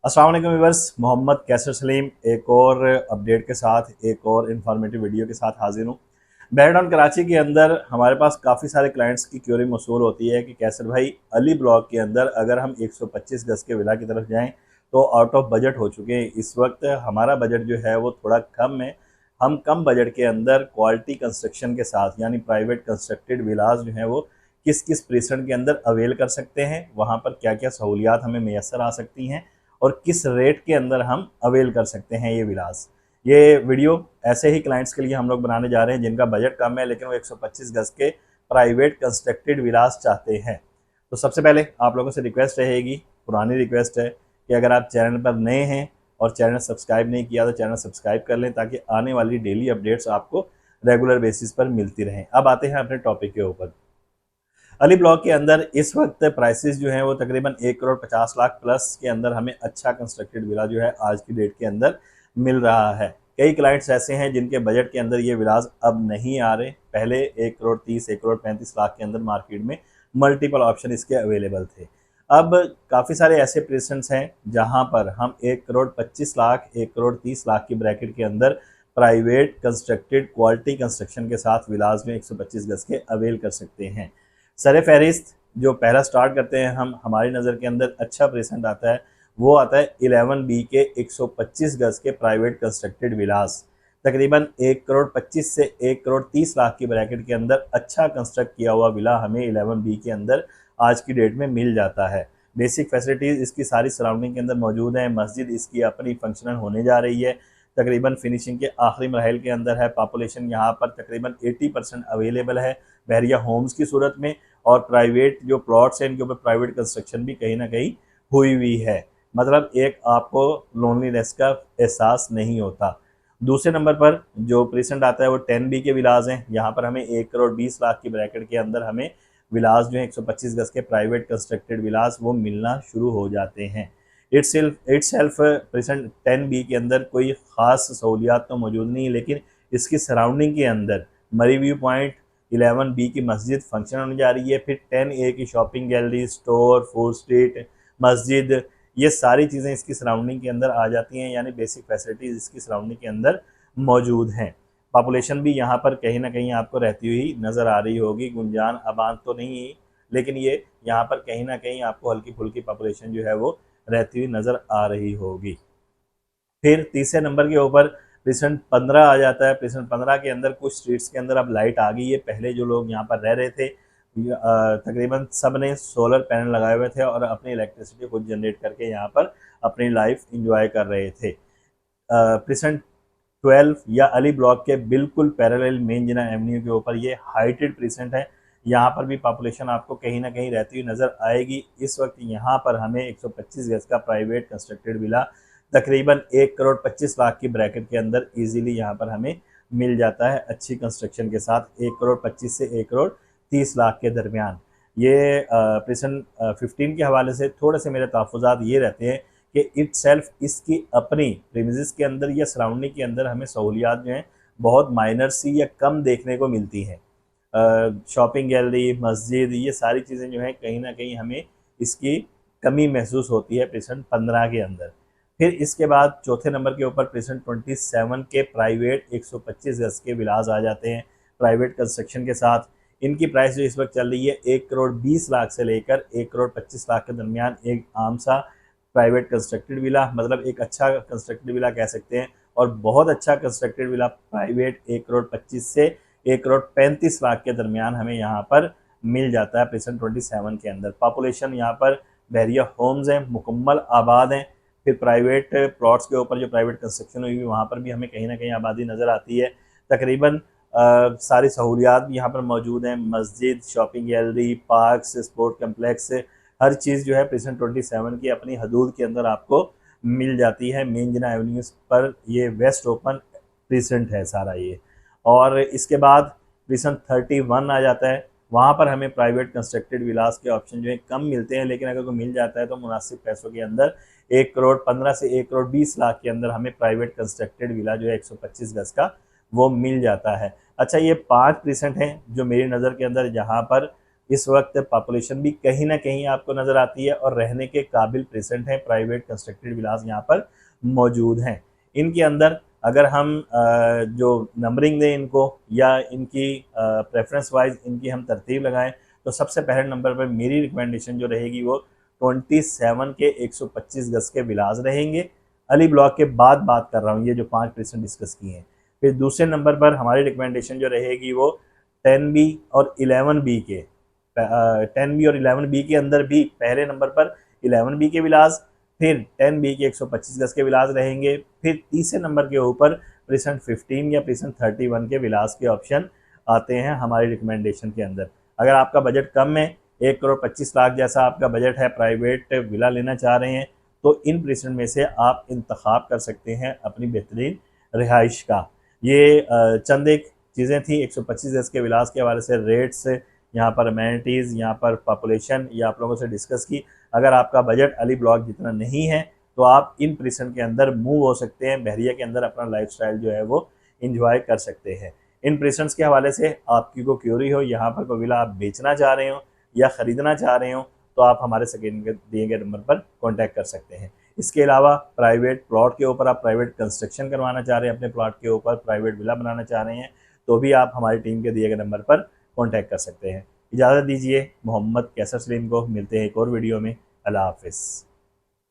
अस्सलाम वालेकुम व्यूअर्स, मोहम्मद कैसर सलीम एक और अपडेट के साथ एक और इन्फॉर्मेटिव वीडियो के साथ हाजिर हूँ। बैरडाउन कराची के अंदर हमारे पास काफ़ी सारे क्लाइंट्स की क्यूरी मौसूल होती है कि कैसर भाई अली ब्लॉक के अंदर अगर हम 125 गज़ के विला की तरफ जाएं तो आउट ऑफ बजट हो चुके हैं। इस वक्त हमारा बजट जो है वो थोड़ा कम है। हम कम बजट के अंदर क्वालिटी कंस्ट्रक्शन के साथ यानी प्राइवेट कंस्ट्रक्टेड विलास जो हैं वो किस किस प्रीसेंट के अंदर अवेल कर सकते हैं, वहाँ पर क्या क्या सहूलियात हमें मैसर आ सकती हैं और किस रेट के अंदर हम अवेल कर सकते हैं ये विलास। ये वीडियो ऐसे ही क्लाइंट्स के लिए हम लोग बनाने जा रहे हैं जिनका बजट कम है लेकिन वो 125 गज़ के प्राइवेट कंस्ट्रक्टेड विलास चाहते हैं। तो सबसे पहले आप लोगों से रिक्वेस्ट रहेगी, पुरानी रिक्वेस्ट है कि अगर आप चैनल पर नए हैं और चैनल सब्सक्राइब नहीं किया तो चैनल सब्सक्राइब कर लें ताकि आने वाली डेली अपडेट्स आपको रेगुलर बेसिस पर मिलती रहें। अब आते हैं अपने टॉपिक के ऊपर। अली ब्लॉक के अंदर इस वक्त प्राइसेस जो हैं वो तकरीबन 1 करोड़ 50 लाख प्लस के अंदर हमें अच्छा कंस्ट्रक्टेड विला जो है आज की डेट के अंदर मिल रहा है। कई क्लाइंट्स ऐसे हैं जिनके बजट के अंदर ये विलास अब नहीं आ रहे। पहले 1 करोड़ 30 1 करोड़ 35 लाख के अंदर मार्केट में मल्टीपल ऑप्शन इसके अवेलेबल थे। अब काफ़ी सारे ऐसे प्रेजेंट्स हैं जहां पर हम 1 करोड़ 25 लाख 1 करोड़ 30 लाख की ब्रैकेट के अंदर प्राइवेट कंस्ट्रक्टेड क्वालिटी कंस्ट्रक्शन के साथ विलास में 125 गज के अवेल कर सकते हैं। सर फहरिस्त जो पहला स्टार्ट करते हैं हम, हमारी नज़र के अंदर अच्छा प्रेजेंट आता है वो आता है 11B के 125 गज के प्राइवेट कंस्ट्रक्टेड विलास। तकरीबन 1 करोड़ 25 से 1 करोड़ 30 लाख की ब्रैकेट के अंदर अच्छा कंस्ट्रक्ट किया हुआ विला हमें 11B के अंदर आज की डेट में मिल जाता है। बेसिक फैसिलिटीज़ इसकी सारी सराउंडिंग के अंदर मौजूद है। मस्जिद इसकी अपनी फंक्शनल होने जा रही है, तकरीबन फिनिशिंग के आखिरी मरहल के अंदर है। पॉपुलेशन यहाँ पर तकरीबन 80% अवेलेबल है बहरिया होम्स की सूरत में, और प्राइवेट जो प्लॉट्स हैं इनके ऊपर प्राइवेट कंस्ट्रक्शन भी कहीं ना कहीं हुई हुई है। मतलब एक आपको लोनलीनेस का एहसास नहीं होता। दूसरे नंबर पर जो प्रेजेंट आता है वो 10B के विलास हैं। यहाँ पर हमें 1 करोड़ 20 लाख की ब्रैकेट के अंदर हमें विलास जो है 125 गज के प्राइवेट कंस्ट्रक्टेड विलास वो मिलना शुरू हो जाते हैं। इट्स सेल्फ प्रेजेंट 10B के अंदर कोई ख़ास सहूलियात तो मौजूद नहीं, लेकिन इसकी सराउंडिंग के अंदर मरी व्यू पॉइंट 11B की मस्जिद फंक्शन होने जा रही है। फिर 10A की shopping gallery, store, food street, मस्जिद, ये सारी चीज़ें इसकी सराउंडिंग के अंदर आ जाती हैं, यानी बेसिक फैसिलिटीज़ इसकी सराउंडिंग के अंदर मौजूद हैं। पॉपुलेशन भी यहाँ पर कहीं ना कहीं आपको रहती हुई नज़र आ रही होगी। गुंजान आबाद तो नहीं है लेकिन ये यहाँ पर कहीं ना कहीं आपको हल्की फुल्की पॉपुलेशन जो है वो रहती हुई नज़र आ रही होगी। फिर तीसरे नंबर के ऊपर प्रेजेंट 15 आ जाता है। प्रेजेंट 15 के अंदर कुछ स्ट्रीट्स के अंदर अब लाइट आ गई है। पहले जो लोग यहाँ पर रह रहे थे तकरीबन सब ने सोलर पैनल लगाए हुए थे और अपनी इलेक्ट्रिसिटी खुद जनरेट करके यहाँ पर अपनी लाइफ इंजॉय कर रहे थे। प्रेजेंट 12 या अली ब्लॉक के बिल्कुल पैरेलल मेन जिना एवेन्यू के ऊपर ये हाइटेड प्रेजेंट है। यहाँ पर भी पॉपुलेशन आपको कहीं ना कहीं रहती हुई नज़र आएगी। इस वक्त यहाँ पर हमें 125 गज का प्राइवेट कंस्ट्रक्टेड विला तकरीबन 1 करोड़ 25 लाख की ब्रैकेट के अंदर इजीली यहाँ पर हमें मिल जाता है अच्छी कंस्ट्रक्शन के साथ 1 करोड़ 25 से 1 करोड़ 30 लाख के दरमियान। ये प्रेजेंट 15 के हवाले से थोड़े से मेरे तहफ़्फ़ुज़ात ये रहते हैं कि इट सेल्फ इसकी अपनी प्रीमिसेस के अंदर या सराउंडिंग के अंदर हमें सहूलियात जो हैं बहुत माइनर सी या कम देखने को मिलती हैं। शॉपिंग गैलरी, मस्जिद, ये सारी चीज़ें जो हैं कहीं ना कहीं हमें इसकी कमी महसूस होती है प्रेजेंट 15 के अंदर। फिर इसके बाद चौथे नंबर के ऊपर प्रेजेंट 27 के प्राइवेट 125 गज के विलास आ जाते हैं प्राइवेट कंस्ट्रक्शन के साथ। इनकी प्राइस जो इस वक्त चल रही है 1 करोड़ 20 लाख से लेकर 1 करोड़ 25 लाख के दरमियान। एक आम सा प्राइवेट कंस्ट्रक्टेड विला, मतलब एक अच्छा कंस्ट्रक्टेड विला कह सकते हैं, और बहुत अच्छा कंस्ट्रक्टेड विला प्राइवेट 1 करोड़ 25 से 1 करोड़ 35 लाख के दरमियान हमें यहाँ पर मिल जाता है प्रेजेंट 27 के अंदर। पॉपुलेशन यहाँ पर बहरिया होम्स हैं, मुकम्मल आबाद हैं। फिर प्राइवेट प्लॉट्स के ऊपर जो प्राइवेट कंस्ट्रक्शन हुई वहाँ पर भी हमें कहीं ना कहीं आबादी नज़र आती है। तकरीबन सारी सहूलियात भी यहाँ पर मौजूद हैं। मस्जिद, shopping gallery, parks, sport complex, हर चीज़ जो है प्रेजेंट 27 की अपनी हदूद के अंदर आपको मिल जाती है। मेन जिना एवेन्यूज़ पर ये वेस्ट ओपन प्रेजेंट है सारा ये। और इसके बाद प्रेजेंट 31 आ जाता है। वहाँ पर हमें प्राइवेट कंस्ट्रक्टेड विलास के ऑप्शन जो है कम मिलते हैं, लेकिन अगर कोई मिल जाता है तो मुनासिब पैसों के अंदर 1 करोड़ 15 से 1 करोड़ 20 लाख के अंदर हमें प्राइवेट कंस्ट्रक्टेड विला जो है 125 गज का वो मिल जाता है। अच्छा, ये 5 प्रेजेंट हैं जो मेरी नज़र के अंदर जहाँ पर इस वक्त पॉपुलेशन भी कहीं ना कहीं आपको नज़र आती है और रहने के काबिल प्रेजेंट हैं, प्राइवेट कंस्ट्रक्टेड विलास यहाँ पर मौजूद हैं। इनके अंदर अगर हम जो नंबरिंग दें इनको या इनकी प्रेफरेंस वाइज इनकी हम तरतीब लगाएं, तो सबसे पहले नंबर पर मेरी रिकमेंडेशन जो रहेगी वो 27 के 125 गज के विलास रहेंगे। अली ब्लॉक के बाद बात कर रहा हूँ, ये जो 5% डिस्कस किए हैं। फिर दूसरे नंबर पर हमारी रिकमेंडेशन जो रहेगी वो 10B और 11B के 10B और 11B के अंदर भी पहले नंबर पर 11B के विलास, फिर 10B के 125 गज के विलास रहेंगे। फिर तीसरे नंबर के ऊपर प्रेसेंट 15 या प्रेसेंट 31 के विलास के ऑप्शन आते हैं हमारी रिकमेंडेशन के अंदर। अगर आपका बजट कम है, 1,25,00,000 जैसा आपका बजट है, प्राइवेट विला लेना चाह रहे हैं, तो इन प्रेसेंट में से आप इंतखाब कर सकते हैं अपनी बेहतरीन रिहाइश का। ये चंद एक चीज़ें थी 125 गज के विलास के हवाले से, रेट्स, यहाँ पर अमेनिटीज़, यहाँ पर पॉपुलेशन, ये आप लोगों से डिस्कस की। अगर आपका बजट अली ब्लॉक जितना नहीं है तो आप इन प्रेसेंट के अंदर मूव हो सकते हैं, बहरिया के अंदर अपना लाइफस्टाइल जो है वो इंजॉय कर सकते हैं। इन प्रेसेंट्स के हवाले से आपकी को क्यूरी हो, यहाँ पर कोई विला आप बेचना चाह रहे हो या ख़रीदना चाह रहे हो, तो आप हमारे स्क्रीन के दिए गए नंबर पर कॉन्टैक्ट कर सकते हैं। इसके अलावा प्राइवेट प्लॉट के ऊपर आप प्राइवेट कंस्ट्रक्शन करवाना चाह रहे हैं, अपने प्लॉट के ऊपर प्राइवेट विला बनाना चाह रहे हैं, तो भी आप हमारी टीम के दिए गए नंबर पर कॉन्टैक्ट कर सकते हैं। इजाज़त दीजिए मोहम्मद कैसर सलीम को, मिलते हैं एक और वीडियो में। अल्लाह हाफ़िज़।